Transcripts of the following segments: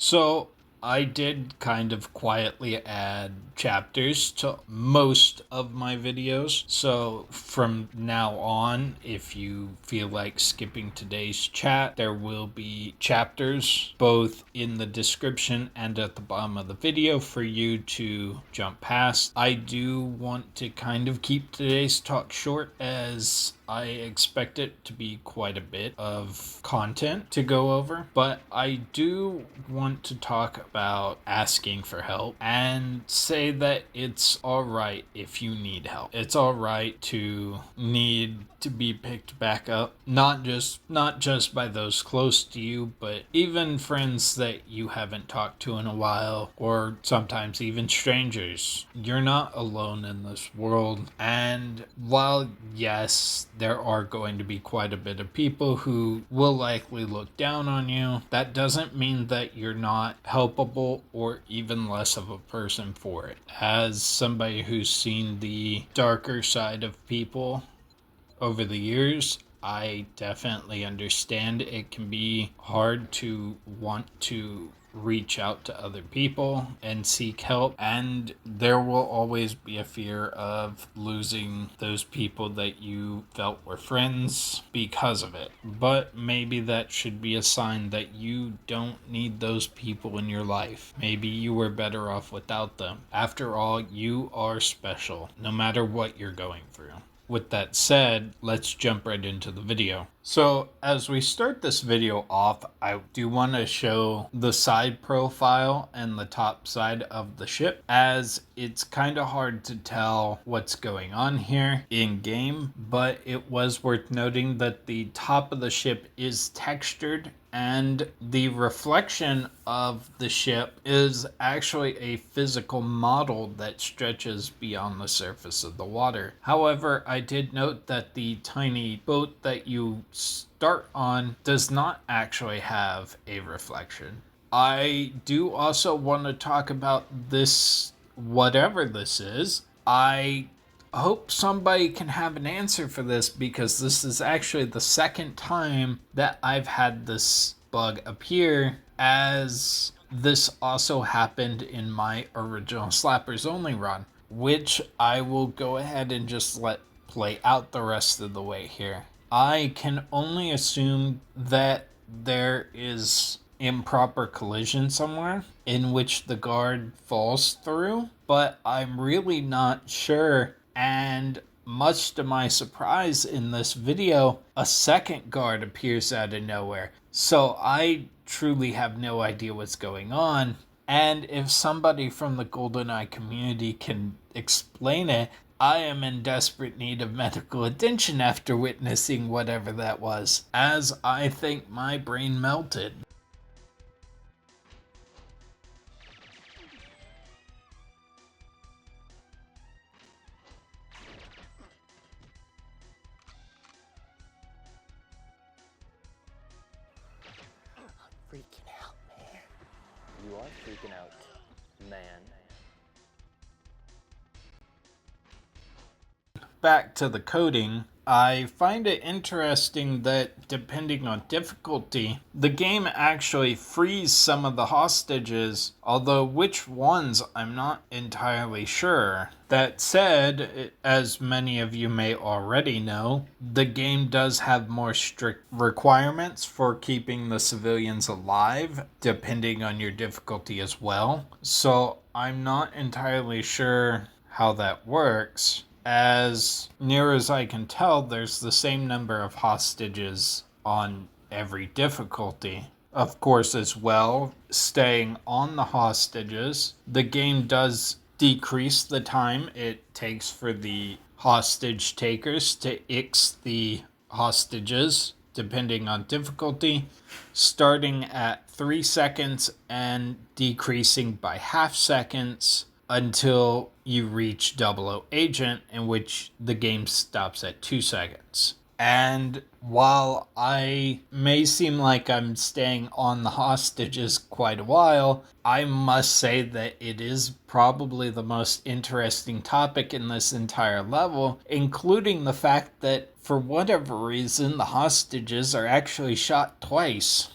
So I did kind of quietly add chapters to most of my videos. So from now on, if you feel like skipping today's chat, there will be chapters both in the description and at the bottom of the video for you to jump past. I do want to kind of keep today's talk short, as I expect it to be quite a bit of content to go over, but I do want to talk about asking for help and say that it's alright if you need help. It's alright to need to be picked back up, not just by those close to you, but even friends that you haven't talked to in a while, or sometimes even strangers. You're not alone in this world, and while yes, there are going to be quite a bit of people who will likely look down on you, that doesn't mean that you're not helpable or even less of a person for it. As somebody who's seen the darker side of people over the years, I definitely understand it can be hard to want to reach out to other people and seek help, and there will always be a fear of losing those people that you felt were friends because of it. But maybe that should be a sign that you don't need those people in your life. Maybe you were better off without them. After all, you are special, no matter what you're going through. With that said, let's jump right into the video. So as we start this video off, I do want to show the side profile and the top side of the ship, as it's kind of hard to tell what's going on here in game, but it was worth noting that the top of the ship is textured, and the reflection of the ship is actually a physical model that stretches beyond the surface of the water. However, I did note that the tiny boat that you start on does not actually have a reflection. I do also want to talk about this, whatever this is. I hope somebody can have an answer for this, because this is actually the second time that I've had this bug appear, as this also happened in my original Slappers Only run, which I will go ahead and just let play out the rest of the way here. I can only assume that there is improper collision somewhere in which the guard falls through, but I'm really not sure. And much to my surprise, in this video, a second guard appears out of nowhere. So I truly have no idea what's going on. And if somebody from the Goldeneye community can explain it, I am in desperate need of medical attention after witnessing whatever that was, as I think my brain melted. Freaking out, man. You are freaking out, man. Back to the coding, I find it interesting that depending on difficulty, the game actually frees some of the hostages, although which ones I'm not entirely sure. That said, as many of you may already know, the game does have more strict requirements for keeping the civilians alive, depending on your difficulty as well. So I'm not entirely sure how that works. As near as I can tell, there's the same number of hostages on every difficulty. Of course, as well, staying on the hostages, the game does decrease the time it takes for the hostage takers to ix the hostages, depending on difficulty, starting at 3 seconds and decreasing by half seconds until you reach 00 Agent, in which the game stops at 2 seconds. And while I may seem like I'm staying on the hostages quite a while, I must say that it is probably the most interesting topic in this entire level, including the fact that for whatever reason the hostages are actually shot twice.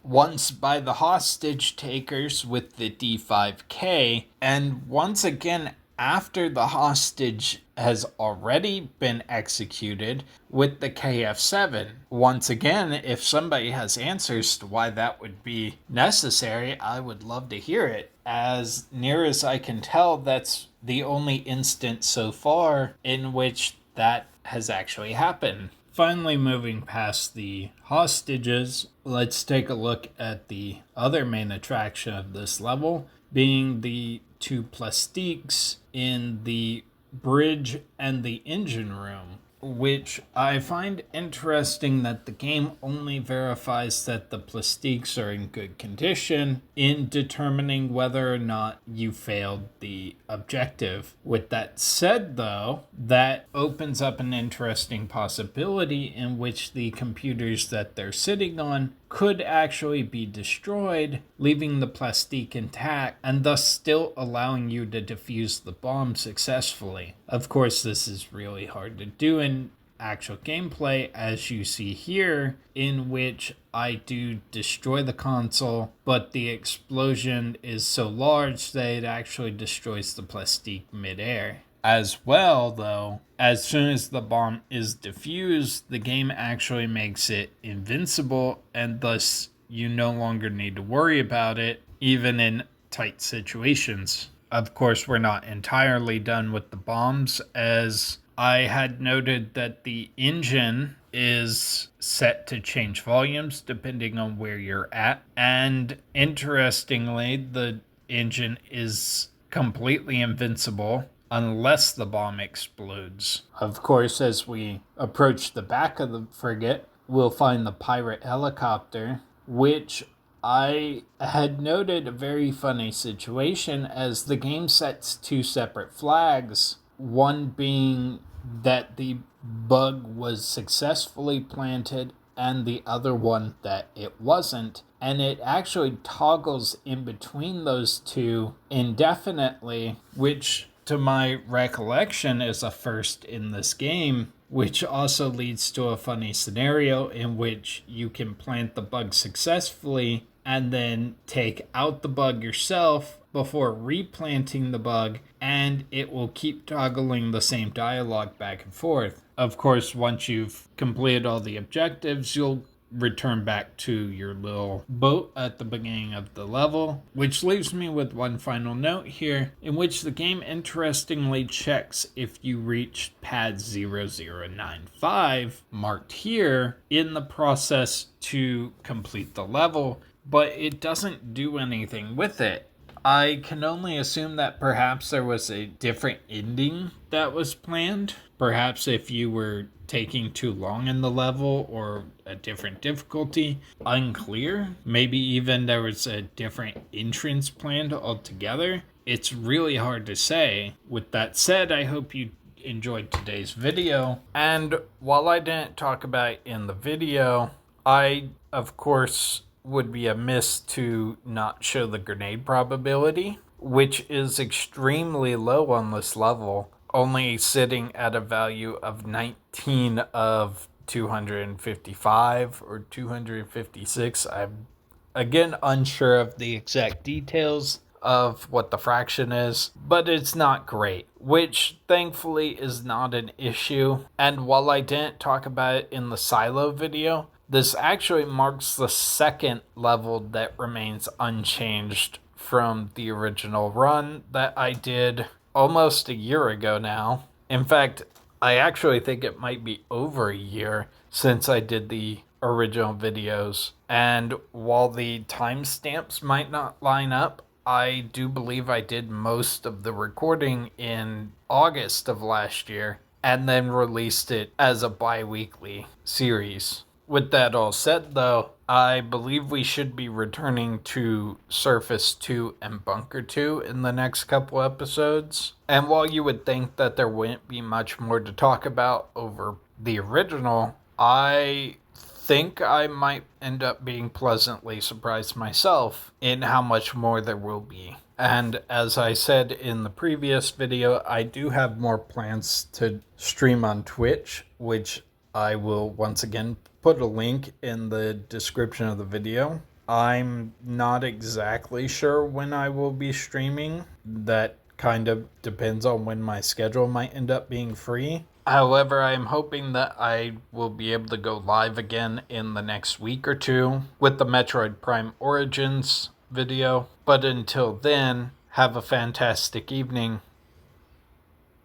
once by the hostage takers with the D5K, and once again after the hostage has already been executed with the KF7. Once again, if somebody has answers to why that would be necessary, I would love to hear it. As near as I can tell, that's the only instance so far in which that has actually happened. Finally, moving past the hostages, let's take a look at the other main attraction of this level, being the two plastiques in the bridge and the engine room, which I find interesting that the game only verifies that the plastiques are in good condition in determining whether or not you failed the objective. With that said, though, that opens up an interesting possibility in which the computers that they're sitting on could actually be destroyed, leaving the plastique intact and thus still allowing you to defuse the bomb successfully. Of course, this is really hard to do in actual gameplay, as you see here, in which I do destroy the console, but the explosion is so large that it actually destroys the plastique midair. As well, though, as soon as the bomb is defused, the game actually makes it invincible, and thus you no longer need to worry about it, even in tight situations. Of course, we're not entirely done with the bombs, as I had noted that the engine is set to change volumes depending on where you're at, and interestingly, the engine is completely invincible unless the bomb explodes. Of course, as we approach the back of the frigate, we'll find the pirate helicopter, which I had noted a very funny situation as the game sets two separate flags, one being that the bug was successfully planted and the other one that it wasn't, and it actually toggles in between those two indefinitely, which to my recollection is a first in this game, which also leads to a funny scenario in which you can plant the bug successfully and then take out the bug yourself before replanting the bug, and it will keep toggling the same dialogue back and forth. Of course, once you've completed all the objectives, you'll return back to your little boat at the beginning of the level, which leaves me with one final note here, in which the game interestingly checks if you reach pad 0095, marked here, in the process to complete the level, but it doesn't do anything with it. I can only assume that perhaps there was a different ending that was planned. Perhaps if you were taking too long in the level or a different difficulty. Unclear. Maybe even there was a different entrance planned altogether. It's really hard to say. With that said, I hope you enjoyed today's video. And while I didn't talk about it in the video, I, of course, would be amiss to not show the grenade probability, which is extremely low on this level, only sitting at a value of 19 of 255 or 256. I'm again unsure of the exact details of what the fraction is, but it's not great, which thankfully is not an issue. And while I didn't talk about it in the silo video, this actually marks the second level that remains unchanged from the original run that I did almost a year ago now. In fact, I actually think it might be over a year since I did the original videos. And while the timestamps might not line up, I do believe I did most of the recording in August of last year and then released it as a bi-weekly series. With that all said, though, I believe we should be returning to Surface 2 and Bunker 2 in the next couple episodes. And while you would think that there wouldn't be much more to talk about over the original, I think I might end up being pleasantly surprised myself in how much more there will be. And as I said in the previous video, I do have more plans to stream on Twitch, which I will once again put a link in the description of the video. I'm not exactly sure when I will be streaming. That kind of depends on when my schedule might end up being free. However, I am hoping that I will be able to go live again in the next week or two with the Metroid Prime Origins video. But until then, have a fantastic evening.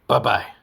Bye bye.